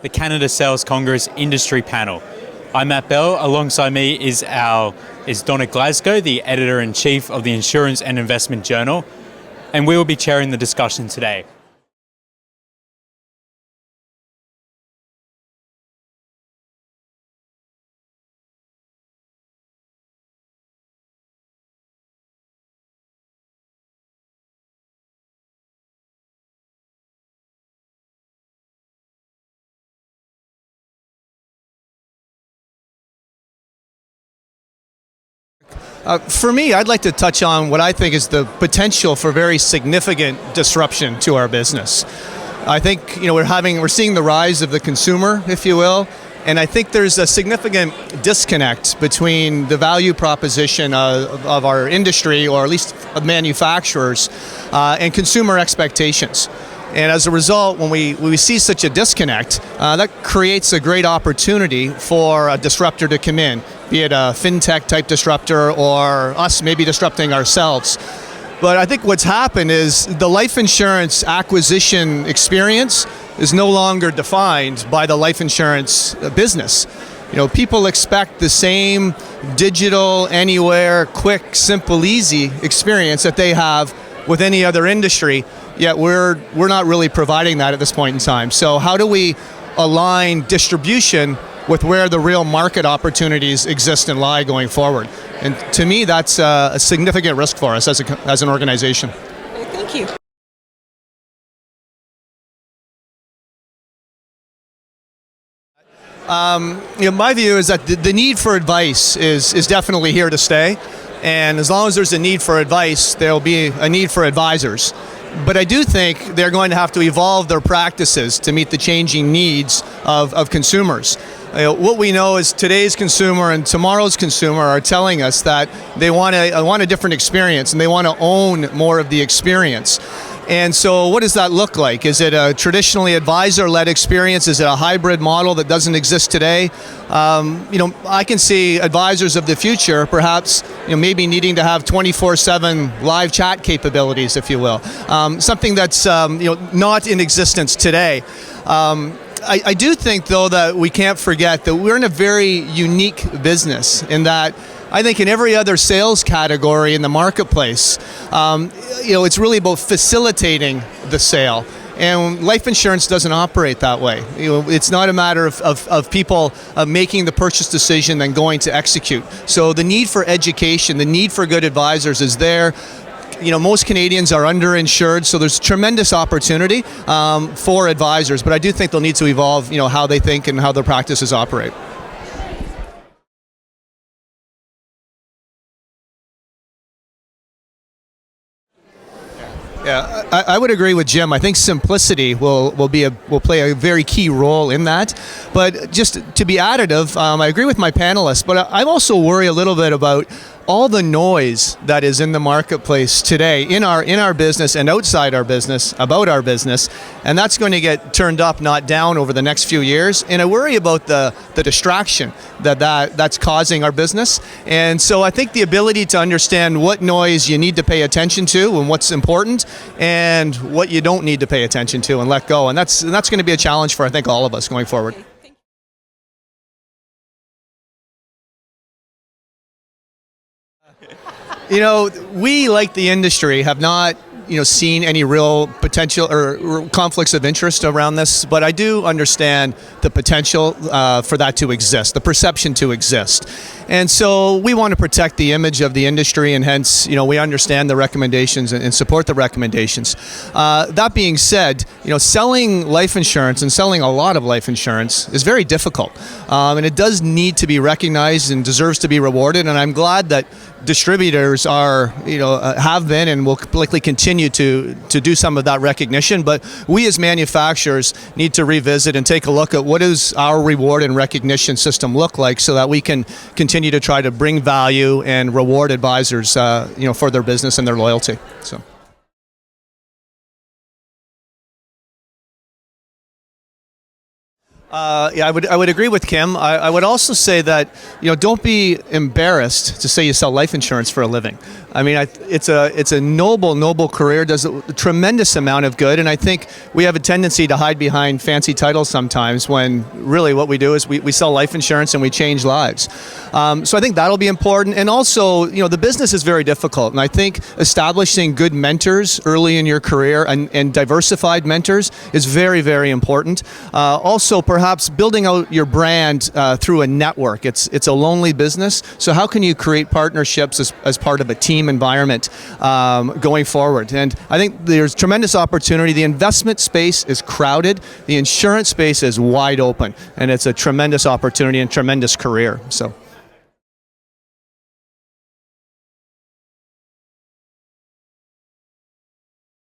the Canada Sales Congress Industry Panel. I'm Matt Bell. Alongside me is Donna Glasgow, the Editor-in-Chief of the Insurance and Investment Journal, and we will be chairing the discussion today. For me, I'd like to touch on what I think is the potential for very significant disruption to our business. I think we're seeing the rise of the consumer, if you will, and I think there's a significant disconnect between the value proposition of our industry, or at least of manufacturers, and consumer expectations. And as a result, when we see such a disconnect, that creates a great opportunity for a disruptor to come in, be it a fintech type disruptor or us maybe disrupting ourselves. But I think what's happened is the life insurance acquisition experience is no longer defined by the life insurance business. People expect the same digital, anywhere, quick, simple, easy experience that they have with any other industry. Yet we're not really providing that at this point in time. So how do we align distribution with where the real market opportunities exist and lie going forward? And to me, that's a significant risk for us as an organization. Thank you. My view is that the need for advice is definitely here to stay. And as long as there's a need for advice, there'll be a need for advisors. But I do think they're going to have to evolve their practices to meet the changing needs of consumers. What we know is today's consumer and tomorrow's consumer are telling us that they want a different experience, and they want to own more of the experience. And so what does that look like? Is it a traditionally advisor-led experience? Is it a hybrid model that doesn't exist today? I can see advisors of the future perhaps maybe needing to have 24/7 live chat capabilities, if you will. Something that's not in existence today. I do think, though, that we can't forget that we're in a very unique business in that I think in every other sales category in the marketplace, it's really about facilitating the sale. And life insurance doesn't operate that way. It's not a matter of people making the purchase decision and going to execute. So the need for education, the need for good advisors is there. Most Canadians are underinsured, so there's tremendous opportunity for advisors. But I do think they'll need to evolve, how they think and how their practices operate. Yeah, I would agree with Jim. I think simplicity will play a very key role in that. But just to be additive, I agree with my panelists, but I also worry a little bit about all the noise that is in the marketplace today in our business and outside our business about our business, and that's going to get turned up, not down, over the next few years. And I worry about the distraction that's causing our business. And so I think the ability to understand what noise you need to pay attention to and what's important, and what you don't need to pay attention to and let go, and that's going to be a challenge for, I think, all of us going forward. We, like the industry, have not seen any real potential or conflicts of interest around this, but I do understand the potential for that to exist, the perception to exist. And so we want to protect the image of the industry, and hence, we understand the recommendations and support the recommendations. That being said, selling life insurance and selling a lot of life insurance is very difficult. And it does need to be recognized and deserves to be rewarded. And I'm glad that distributors have been and will likely continue to do some of that recognition. But we as manufacturers need to revisit and take a look at what does our reward and recognition system look like, so that we can continue to try to bring value and reward advisors for their business and their loyalty. So. Yeah, I would agree with Kim. I would also say that, don't be embarrassed to say you sell life insurance for a living. I mean, it's a noble career, does a tremendous amount of good, and I think we have a tendency to hide behind fancy titles sometimes when really what we do is we sell life insurance and we change lives. So I think that'll be important, and also, the business is very difficult, and I think establishing good mentors early in your career and diversified mentors is very, very important. Also, perhaps building out your brand through a network. It's a lonely business, so how can you create partnerships as part of a team environment going forward? And I think there's tremendous opportunity. The investment space is crowded. The insurance space is wide open, and it's a tremendous opportunity and tremendous career. So.